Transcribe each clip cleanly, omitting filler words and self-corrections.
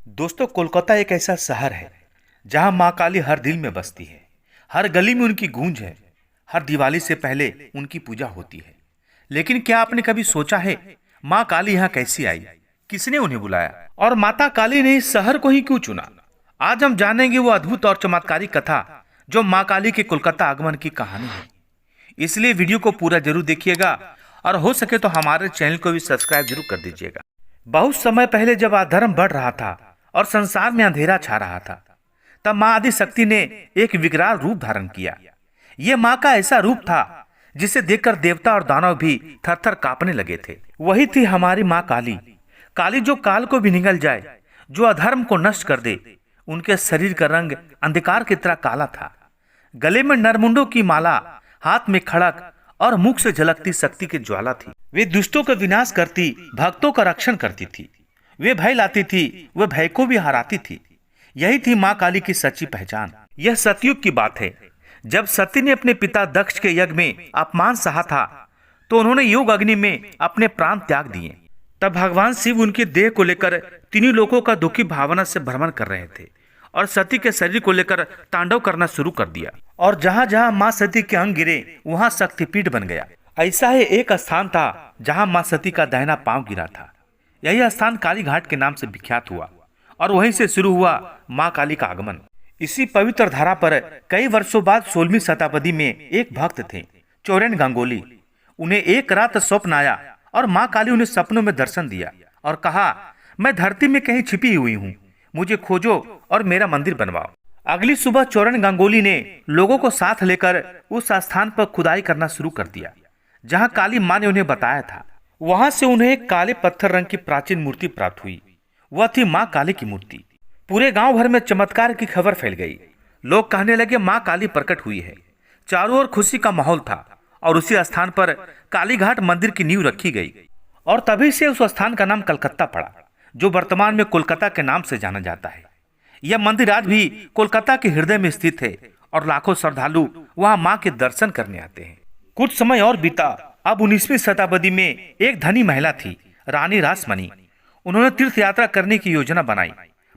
दोस्तों, कोलकाता एक ऐसा शहर है जहां मां काली हर दिल में बसती है। हर गली में उनकी गूंज है। हर दिवाली से पहले उनकी पूजा होती है। लेकिन क्या आपने कभी सोचा है मां काली यहाँ कैसी आई? किसने उन्हें बुलाया और माता काली ने इस शहर को ही क्यों चुना? आज हम जानेंगे वो अद्भुत और चमत्कारी कथा जो मां काली के कोलकाता आगमन की कहानी है। इसलिए वीडियो को पूरा जरूर देखिएगा और हो सके तो हमारे चैनल को भी सब्सक्राइब जरूर कर दीजिएगा। बहुत समय पहले जब अधर्म बढ़ रहा था और संसार में अंधेरा छा रहा था, तब मां आदि शक्ति ने एक विकराल रूप धारण किया। यह मां का ऐसा रूप था जिसे देखकर देवता और दानव भी थर-थर कांपने लगे थे। वही थी हमारी मां काली। काली जो काल को भी निगल जाए, जो अधर्म को नष्ट कर दे। उनके शरीर का रंग अंधकार की तरह काला था। गले में नरमुंडों की माला, हाथ में खड़क और मुख से झलकती शक्ति की ज्वाला थी। वे दुष्टों का विनाश करती, भक्तों का रक्षण करती थी। वे भय लाती थी, वे भय को भी हराती थी। यही थी मां काली की सच्ची पहचान। यह सतयुग की बात है। जब सती ने अपने पिता दक्ष के यज्ञ में अपमान सहा था, तो उन्होंने योग अग्नि में अपने प्राण त्याग दिए। तब भगवान शिव उनके देह को लेकर तीनों लोगों का दुखी भावना से भ्रमण कर रहे थे और सती के शरीर को लेकर तांडव करना शुरू कर दिया। और जहां जहां मां सती के अंग गिरे, वहां शक्तिपीठ बन गया। ऐसा ही एक स्थान था जहां मां सती का दाहिना पांव गिरा था। यही स्थान काली घाट के नाम से विख्यात हुआ और वहीं से शुरू हुआ मां काली का आगमन। इसी पवित्र धारा पर कई वर्षों बाद 16वीं शताब्दी में एक भक्त थे, चौरेन गांगुली। उन्हें एक रात स्वप्न आया और मां काली उन्हें सपनों में दर्शन दिया और कहा, मैं धरती में कहीं छिपी हुई हूँ, मुझे खोजो और मेरा मंदिर बनवाओ। अगली सुबह चौरेन गांगुली ने लोगों को साथ लेकर उस स्थान पर खुदाई करना शुरू कर दिया जहाँ काली मां ने उन्हें बताया था। वहां से उन्हें एक काले पत्थर रंग की प्राचीन मूर्ति प्राप्त हुई। वह थी मां काली की मूर्ति। पूरे गांव भर में चमत्कार की खबर फैल गई। लोग कहने लगे मां काली प्रकट हुई है। चारों ओर खुशी का माहौल था और उसी स्थान पर काली घाट मंदिर की नींव रखी गई। और तभी से उस स्थान का नाम कलकत्ता पड़ा, जो वर्तमान में कोलकाता के नाम से जाना जाता है। यह मंदिर आज भी कोलकाता के हृदय में स्थित है और लाखों श्रद्धालु वहां मां के दर्शन करने आते हैं। कुछ समय और बीता। अब 19वीं शताब्दी में एक धनी महिला थी, रानी रासमणी। उन्होंने तीर्थ यात्रा करने की योजना बनाई,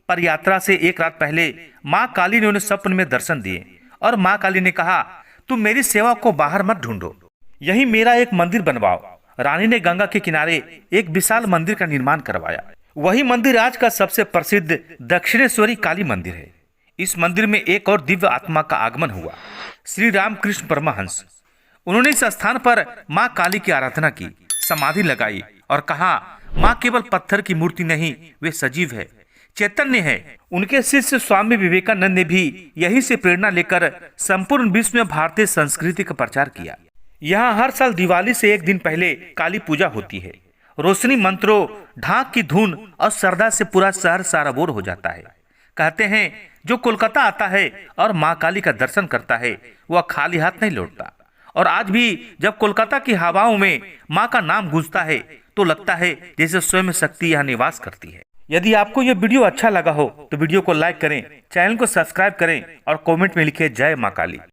पर यात्रा से एक रात पहले मां काली ने उन्हें स्वप्न में दर्शन दिए और मां काली ने कहा, तुम मेरी सेवा को बाहर मत ढूंढो, यही मेरा एक मंदिर बनवाओ। रानी ने गंगा के किनारे एक विशाल मंदिर का निर्माण करवाया। वही मंदिर आज का सबसे प्रसिद्ध दक्षिणेश्वरी काली मंदिर है। इस मंदिर में एक और दिव्य आत्मा का आगमन हुआ, श्री रामकृष्ण परमहंस। उन्होंने इस स्थान पर मां काली की आराधना की, समाधि लगाई और कहा, मां केवल पत्थर की मूर्ति नहीं, वे सजीव है, चैतन्य है। उनके शिष्य स्वामी विवेकानंद ने भी यहीं से प्रेरणा लेकर संपूर्ण विश्व में भारतीय संस्कृति का प्रचार किया। यहाँ हर साल दिवाली से एक दिन पहले काली पूजा होती है। रोशनी, मंत्रों, ढाक की धुन और श्रद्धा से पूरा शहर सराबोर हो जाता है। कहते हैं, जो कोलकाता आता है और मां काली का दर्शन करता है, वह खाली हाथ नहीं लौटता। और आज भी जब कोलकाता की हवाओं में मां का नाम गूंजता है, तो लगता है जैसे स्वयं शक्ति यहाँ निवास करती है। यदि आपको यह वीडियो अच्छा लगा हो तो वीडियो को लाइक करें, चैनल को सब्सक्राइब करें और कमेंट में लिखें जय मां काली।